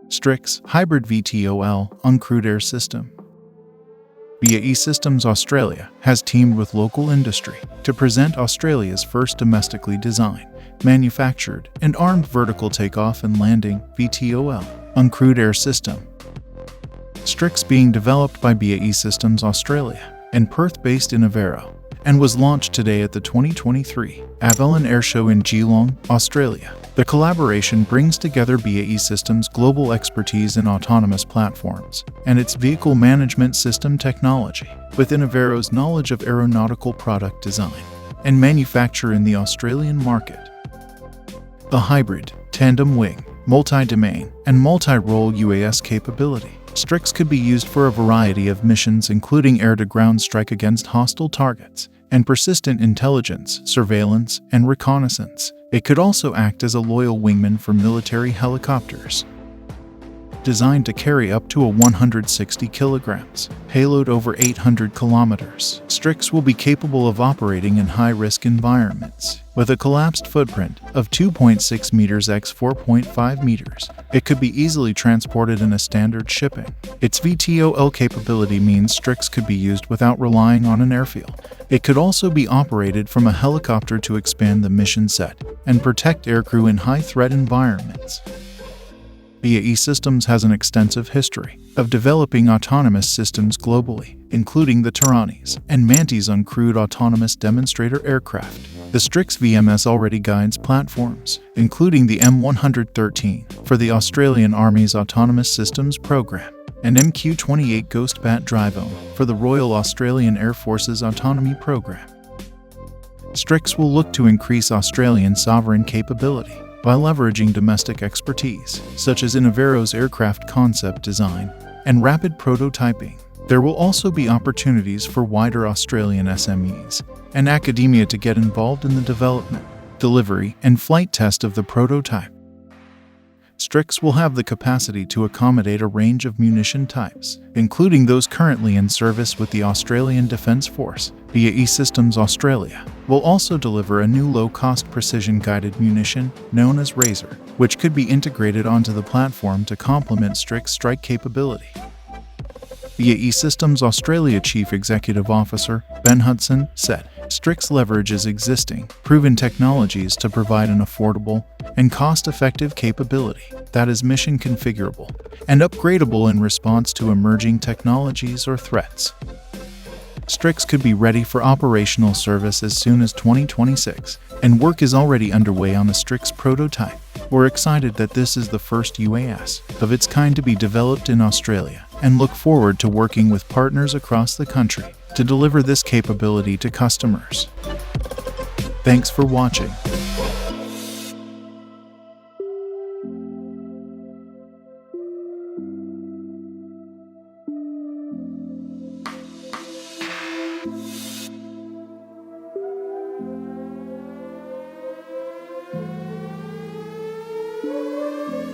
Strix Hybrid VTOL Uncrewed Air System. BAE Systems Australia has teamed with local industry to present Australia's first domestically designed, manufactured, and armed vertical takeoff and landing (VTOL) uncrewed air system. Strix being developed by BAE Systems Australia and Perth-based Innovero, and was launched today at the 2023 Avalon Airshow in Geelong, Australia. The collaboration brings together BAE Systems' global expertise in autonomous platforms and its vehicle management system technology with Innovero's knowledge of aeronautical product design and manufacture in the Australian market. The hybrid, tandem wing, multi-domain, and multi-role UAS capability, Strix could be used for a variety of missions including air-to-ground strike against hostile targets and persistent intelligence, surveillance, and reconnaissance. It could also act as a loyal wingman for military helicopters. Designed to carry up to a 160 kilograms, payload over 800 kilometers, Strix will be capable of operating in high-risk environments. With a collapsed footprint of 2.6 meters x 4.5 meters, it could be easily transported in a standard shipping. Its VTOL capability means Strix could be used without relying on an airfield. It could also be operated from a helicopter to expand the mission set and protect aircrew in high-threat environments. BAE Systems has an extensive history of developing autonomous systems globally, including the Tyrannies and Mantis uncrewed autonomous demonstrator aircraft. The Strix VMS already guides platforms, including the M113 for the Australian Army's Autonomous Systems Program and MQ-28 Ghostbat Drivone for the Royal Australian Air Force's Autonomy Program. Strix will look to increase Australian sovereign capability by leveraging domestic expertise, such as Innovero's aircraft concept design and rapid prototyping. There will also be opportunities for wider Australian SMEs and academia to get involved in the development, delivery, and flight test of the prototype. Strix will have the capacity to accommodate a range of munition types, including those currently in service with the Australian Defence Force. BAE Systems Australia will also deliver a new low-cost precision-guided munition known as Razor, which could be integrated onto the platform to complement Strix strike capability. BAE Systems Australia Chief Executive Officer Ben Hudson said, Strix leverages existing, proven technologies to provide an affordable and cost-effective capability that is mission configurable and upgradable in response to emerging technologies or threats. Strix could be ready for operational service as soon as 2026, and work is already underway on a Strix prototype. We're excited that this is the first UAS of its kind to be developed in Australia and look forward to working with partners across the country to deliver this capability to customers. Thanks for watching.